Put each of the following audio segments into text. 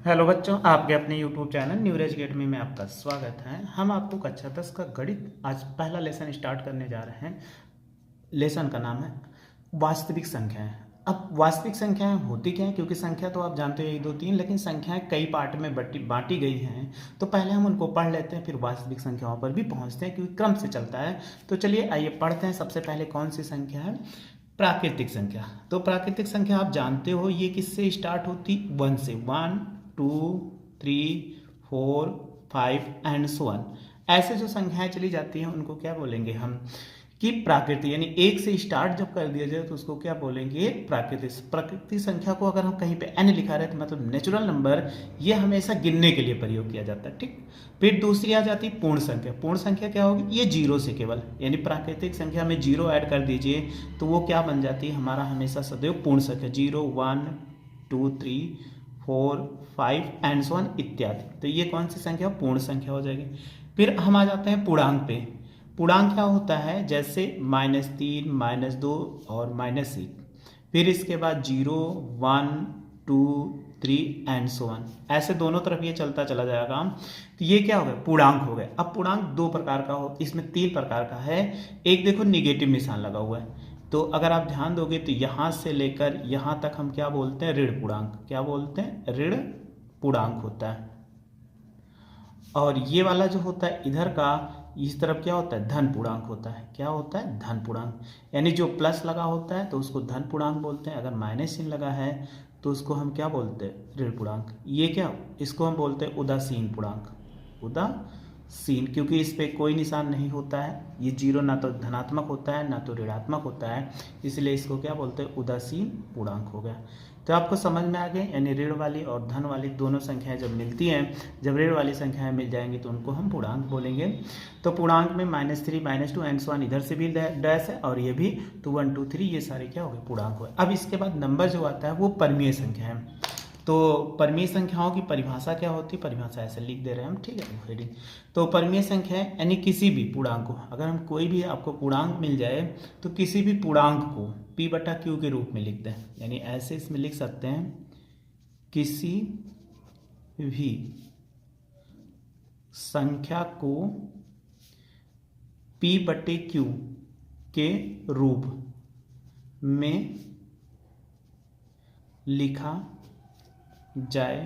Hello बच्चों, आपके अपने यूट्यूब चैनल न्यूरेज अकेडमी में आपका स्वागत है। हम आपको कक्षा 10 का गणित आज पहला लेसन स्टार्ट करने जा रहे हैं। लेसन का नाम है वास्तविक संख्याएं। अब वास्तविक संख्याएं होती क्या है, क्योंकि संख्या तो आप जानते हो 1 2 3, लेकिन संख्याएं कई पार्ट में बांटी गई हैं। तो पहले हम उनको पढ़ लेते हैं, फिर वास्तविक संख्याओं पर भी पहुंचते हैं, क्योंकि क्रम से चलता है। तो चलिए आइए पढ़ते हैं। सबसे पहले कौन सी संख्या है? प्राकृतिक संख्या। तो प्राकृतिक संख्या आप जानते हो ये किससे स्टार्ट होती? 1 से। 1 2 3 4 5 एंड सो ऑन। ऐसे जो संख्याएं चली जाती हैं उनको क्या बोलेंगे हम? कि प्राकृतिक, यानी 1 से स्टार्ट जब कर दिया जाए तो उसको क्या बोलेंगे? प्राकृतिक। प्राकृतिक संख्या को अगर हम कहीं पे n लिखा रहे तो मतलब नेचुरल नंबर, ये हमेशा गिनने के लिए प्रयोग किया जाता है। ठीक। फिर दूसरी आ जाती है पूर्ण संख्या। पूर्ण संख्या क्या होगी? ये 0 से केवल, यानी प्राकृतिक संख्या में 0 ऐड कर दीजिए तो वो क्या बन जाती है? हमारा हमेशा सदैव पूर्ण संख्या। 0 1 2 3 4 5 एंड सो ऑन इत्यादि। तो ये कौन सी संख्या? पूर्ण संख्या हो जाएगी। फिर हम आ जाते हैं पूर्णांक पे। पूर्णांक क्या होता है? जैसे -3 -2 और -1। फिर इसके बाद 0 1 2 3 एंड सो ऑन। ऐसे दोनों तरफ ये चलता चला जाएगा। तो ये क्या हो गया? पूर्णांक हो गए। अब पूर्णांक दो प्रकार का हो, इसमें 3 प्रकार का है। एक देखो निगेटिव निशान लगा हुआ है, तो अगर आप ध्यान दोगे तो यहां से लेकर यहां तक हम क्या बोलते हैं? ऋण पूर्णांक। क्या बोलते हैं? ऋण पूर्णांक होता है। और ये वाला जो होता है इधर का, इस तरफ क्या होता है? धन पूर्णांक होता है। क्या होता है? धन पूर्णांक। यानी जो प्लस लगा होता है तो उसको धन पूर्णांक बोलते हैं, अगर माइनस चिन्ह लगा है तो उसको हम क्या बोलते हैं? ऋण पूर्णांक। ये क्या, इसको हम बोलते हैं उदासीन पूर्णांक। उदासीन, क्योंकि इस पे कोई निशान नहीं होता है। ये 0 ना तो धनात्मक होता है ना तो ऋणात्मक होता है, इसलिए इसको क्या बोलते हैं? उदासीन पूर्णांक हो गया। तो आपको समझ में आ गए, यानी ऋण वाली और धन वाली दोनों संख्याएं जब मिलती हैं, जब ऋण वाली संख्याएं मिल जाएंगी तो उनको हम पूर्णांक बोलेंगे। तो पूर्णांक में -3 -2 एंड सो ऑन, इधर से भी डैश है और ये भी। तो 1 2 3 ये सारे क्या हो गए? पूर्णांक हो गए। अब इसके बाद नंबर जो आता है वो परमीय संख्या है। तो परमीय संख्याओं की परिभाषा क्या होती है? परिभाषा ऐसे लिख दे रहे हैं हम, ठीक है, हेडिंग। तो परमीय संख्या है यानी किसी भी पूर्णांक को, अगर हम कोई भी आपको पूर्णांक मिल जाए तो किसी भी पूर्णांक को P/Q के रूप में लिख दें। यानी ऐसे इसमें लिख सकते हैं, किसी भी संख्या को P/Q के रूप में लिखा जाए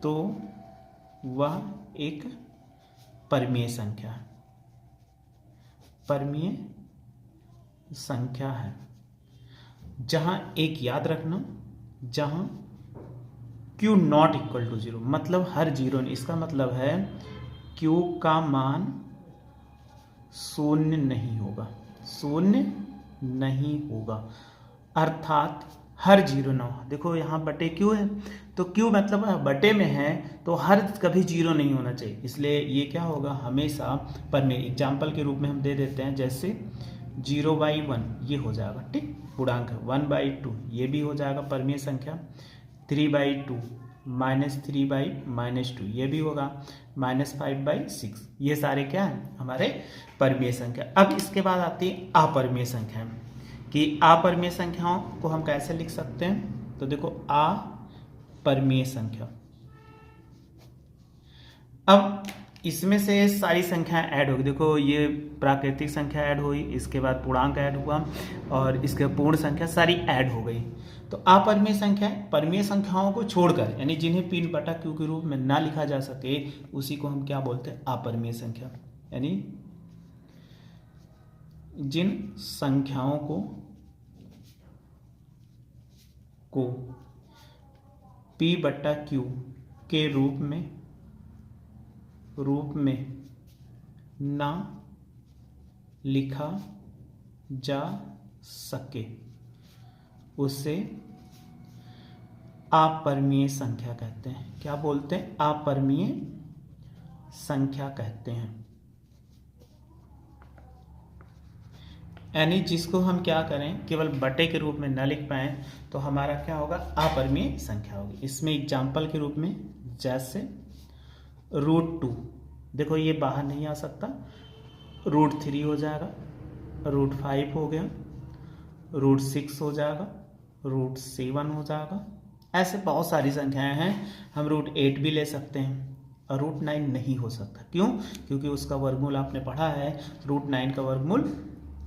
तो वह एक परमीय संख्या है। परमीय संख्या है। जहां एक याद रखना, जहां Q नॉट इक्वल टू 0, मतलब हर 0 नहीं, इसका मतलब है Q का मान शून्य नहीं होगा। शून्य नहीं होगा, अर्थात हर 0 ना हो। देखो यहाँ बटे Q है, तो Q मतलब बटे में है, तो हर कभी 0 नहीं होना चाहिए, इसलिए ये क्या होगा? हमेशा परमीय। एग्जाम्पल के रूप में हम दे देते हैं, जैसे 0/1 ये हो जाएगा, ठीक, पूर्णांक है। 1/2 ये भी हो जाएगा परमीय संख्या। 3/2 -3/-2 ये भी होगा। -5/6 ये सारे क्या हैं? हमारे परमीय संख्या। अब इसके बाद आती है अपरमीय संख्या, कि अपरमीय संख्याओं को हम कैसे लिख सकते हैं? तो देखो अपरमीय संख्या, अब इसमें से सारी संख्याएं ऐड होगी। देखो ये प्राकृतिक संख्या ऐड हुई, इसके बाद पूर्णांक ऐड हुआ और इसके पूर्ण संख्या सारी ऐड हो गई। तो अपरमीय संख्या, परमीय संख्याओं को छोड़कर, यानी जिन्हें P/Q के रूप में ना लिखा जा सके, उसी को हम क्या बोलते हैं? अपरमीय संख्या। यानी जिन संख्याओं को P/Q के रूप में ना लिखा जा सके उसे अपरमीय संख्या कहते हैं। क्या बोलते हैं? अपरमीय संख्या कहते हैं। यानी जिसको हम क्या करें, केवल बटे के रूप में न लिख पाए तो हमारा क्या होगा? अपरमीय संख्या होगी। इसमें एग्जाम्पल के रूप में जैसे √2, देखो ये बाहर नहीं आ सकता, √3 हो जाएगा, √5 हो गया, √6 हो जाएगा, √7 हो जाएगा, ऐसे बहुत सारी संख्याएं हैं। हम √8 भी ले सकते हैं और √9 नहीं हो सकता। क्यों? क्योंकि उसका वर्गमूल आपने पढ़ा है, √9 का वर्गमूल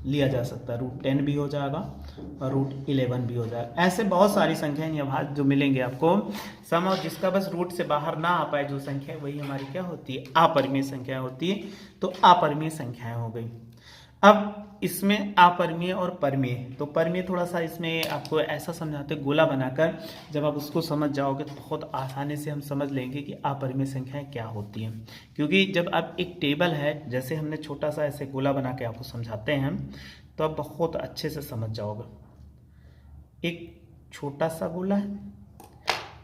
लिया जा सकता है, √10 भी हो जाएगा और √11 भी हो जाएगा। ऐसे बहुत सारी संख्याएं यहाँ जो मिलेंगे आपको सम, और जिसका बस रूट से बाहर ना आ पाए जो संख्या, वही हमारी क्या होती है, अपरिमेय संख्या होती है। तो अपरिमेय संख्याएं हो गई। अब इसमें अपरिमेय और परिमेय, तो परिमेय थोड़ा सा इसमें आपको ऐसा समझाते हैं, गोला बनाकर जब आप उसको समझ जाओगे तो बहुत आसानी से हम समझ लेंगे कि अपरिमेय संख्याएं क्या होती हैं। क्योंकि जब आप एक टेबल है, जैसे हमने छोटा सा ऐसे गोला बना के आपको समझाते हैं, तो आप बहुत अच्छे से समझ जाओगे। एक छोटा सा गोला है,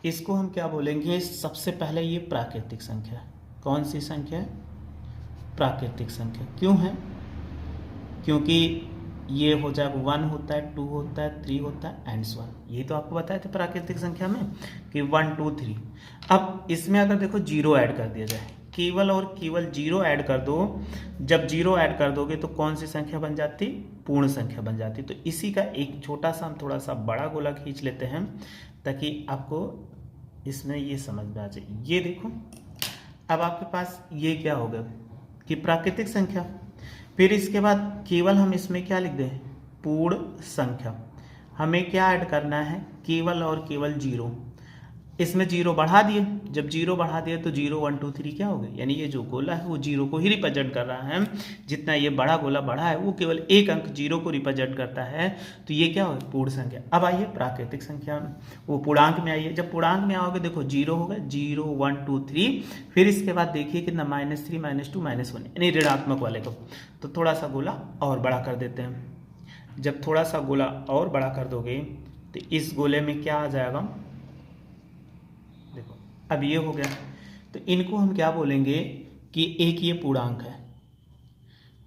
इसको हम क्या बोलेंगे, सबसे पहले ये प्राकृतिक संख्या। कौन सी संख्या है? प्राकृतिक संख्या। क्यों है? क्योंकि ये हो जाए 1 होता है, 2 होता है, 3 होता है एंड सो ऑन। ये तो आपको बताए थे प्राकृतिक संख्या में कि 1 2 3। अब इसमें अगर देखो 0 ऐड कर दिया जाए, केवल और केवल 0 ऐड कर दो। जब 0 ऐड कर दोगे तो कौन सी संख्या बन जाती? पूर्ण संख्या बन जाती। तो इसी का एक छोटा सा हम थोड़ा सा बड़ा गोला खींच लेते हैं ताकि आपको इसमें ये समझ में आ जाए। ये देखो, अब आपके पास ये क्या हो गया कि प्राकृतिक संख्या। फिर इसके बाद केवल हम इसमें क्या लिख दें? पूर्ण संख्या। हमें क्या ऐड करना है? केवल और केवल 0। इसमें 0 बढ़ा दिए। जब 0 बढ़ा दिए तो 0 1 2 3 क्या हो गया, यानी ये जो गोला है वो 0 को ही रिप्रेजेंट कर रहा है। जितना ये बड़ा गोला बढ़ा है वो केवल एक अंक 0 को रिप्रेजेंट करता है। तो ये क्या हो गया? पूर्ण संख्या। अब आइए प्राकृतिक संख्या में, वो पूर्णांक में आइए। जब पूर्णांक में आओगे देखो 0 हो गया, 0 1 2 3। फिर इसके बाद देखिए कितना, -3 -2 -1, यानी ऋणात्मक वाले को। तो थोड़ा सा गोला और बड़ा कर देते हैं। जब थोड़ा सा गोला और बड़ा कर दोगे तो इस गोले में क्या आ जाएगा? देखो अब ये हो गया। तो इनको हम क्या बोलेंगे कि एक ये पूर्णांक है।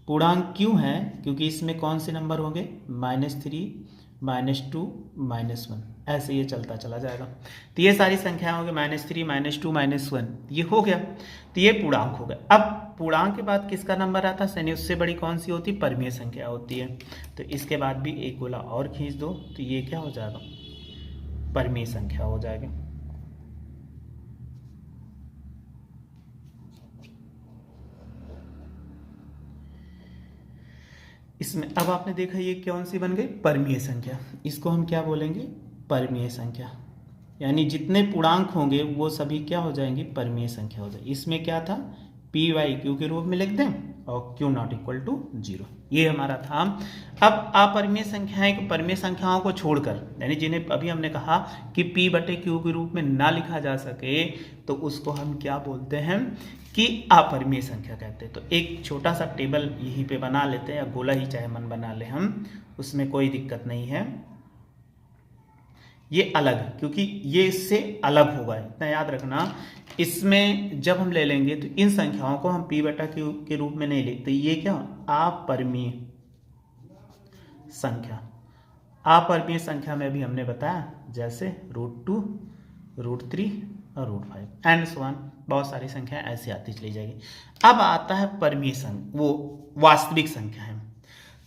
पूर्णांक क्यों है? क्योंकि इसमें कौन से नंबर होंगे? -3 -2 -1, ऐसे ये चलता चला जाएगा। तो ये सारी संख्याएं होंगी, -3 -2 -1, ये हो गया। तो ये पूर्णांक हो गया। अब पूर्णांक के बाद किसका नंबर आता है? यानी उससे बड़ी कौन सी होती है? परिमेय संख्या होती है। तो इसके बाद भी एक गोला और खींच दो तो ये क्या हो जाएगा? परिमेय संख्या हो जाएगी। इसमें अब आपने देखा ये कौन सी बन गई? परिमेय संख्या। इसको हम क्या बोलेंगे? परिमेय संख्या। यानी जितने पूर्णांक होंगे वो सभी क्या हो जाएंगे? परिमेय संख्या हो जाएगी। इसमें क्या था? पी वाई क्यू के रूप में लिख दें और क्यू नॉट इक्वल टू 0, ये हमारा था। अब अपरिमेय संख्याएं, परिमेय संख्याओं को छोड़कर, यानी जिन्हें अभी हमने कहा कि पी बटे क्यू के रूप में ना लिखा जा सके, तो उसको हम क्या बोलते हैं? कि अपरिमेय संख्या कहते हैं। तो एक छोटा सा टेबल यहीं पे बना लेते हैं, या गोला ही चाहे मन बना ले हम, उसमें कोई दिक्कत नहीं है। ये अलग है क्योंकि ये इससे अलग होगा, इतना याद रखना। इसमें जब हम ले लेंगे तो इन संख्याओं को हम पी बटा क्यू के रूप में नहीं लिखते। ये क्या? अपरिमेय संख्या। अपरिमेय संख्या में भी हमने बताया जैसे √2 √3 और √5 एंड सो ऑन, बहुत सारी संख्याएं ऐसे आती चली जाएगी। अब आता है परिमेय संख्या, वो वास्तविक संख्या है।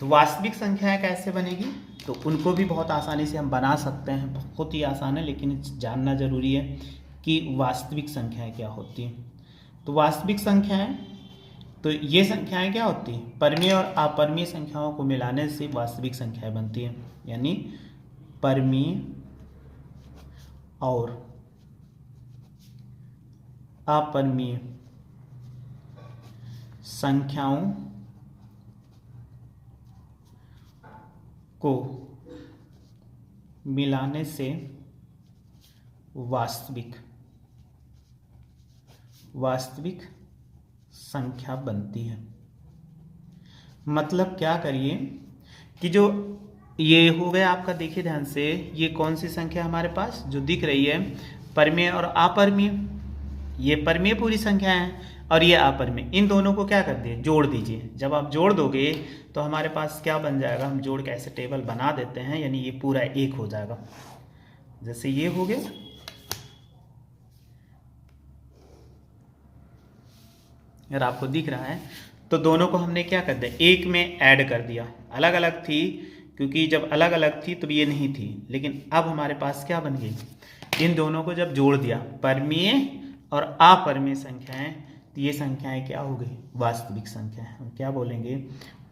तो वास्तविक संख्याएं कैसे बनेगी? तो उनको भी बहुत आसानी से हम बना सकते हैं, बहुत ही आसान है, लेकिन जानना जरूरी है कि वास्तविक संख्याएं क्या होती हैं। तो वास्तविक संख्याएं, तो ये संख्याएं क्या होती हैं? परिमेय और अपरिमेय संख्याओं को मिलाने से वास्तविक संख्याएं बनती हैं। यानी परिमेय और अपरिमेय संख्याओं को मिलाने से वास्तविक संख्या बनती है। मतलब क्या करिए कि जो ये हो गया आपका, देखिए ध्यान से, ये कौन सी संख्या हमारे पास जो दिख रही है? परिमेय और अपरिमेय। ये परिमेय पूरी संख्या है और ये अपरिमेय। इन दोनों को क्या कर दिए? जोड़ दीजिए। जब आप जोड़ दोगे तो हमारे पास क्या बन जाएगा? हम जोड़ के ऐसे टेबल बना देते हैं, यानी ये पूरा एक हो जाएगा। जैसे ये हो गया, अगर आपको दिख रहा है तो दोनों को हमने क्या कर दिया? एक में ऐड कर दिया। अलग अलग थी, क्योंकि जब अलग अलग थी तो ये नहीं थी, लेकिन अब हमारे पास क्या बन गई? इन दोनों को जब जोड़ दिया, परमीय और अपरिमेय संख्याएं, तो ये संख्याएं क्या हो गई? वास्तविक संख्या। हम क्या बोलेंगे?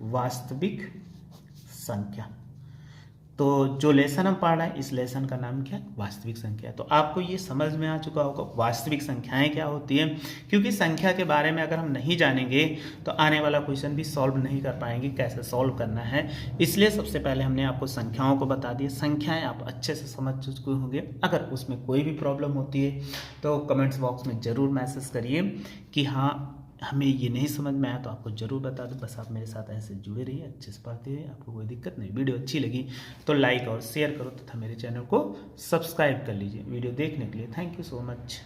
वास्तविक संख्या। तो जो लेसन हम पढ़ रहे हैं, इस लेसन का नाम क्या है? वास्तविक संख्या। तो आपको ये समझ में आ चुका होगा वास्तविक संख्याएं क्या होती हैं, क्योंकि संख्या के बारे में अगर हम नहीं जानेंगे तो आने वाला क्वेश्चन भी सॉल्व नहीं कर पाएंगे, कैसे सॉल्व करना है। इसलिए सबसे पहले हमने आपको संख्याओं को बता दिया। संख्याएं आप अच्छे से समझ चुके होंगे। अगर उसमें कोई भी प्रॉब्लम होती है तो कमेंट्स बॉक्स में ज़रूर मैसेज करिए कि हाँ हमें ये नहीं समझ में आया, तो आपको ज़रूर बता दो। बस आप मेरे साथ ऐसे जुड़े रहिए, अच्छे से पढ़ते रहिए, आपको कोई दिक्कत नहीं। वीडियो अच्छी लगी तो लाइक और शेयर करो तथा मेरे चैनल को सब्सक्राइब कर लीजिए। वीडियो देखने के लिए थैंक यू सो मच।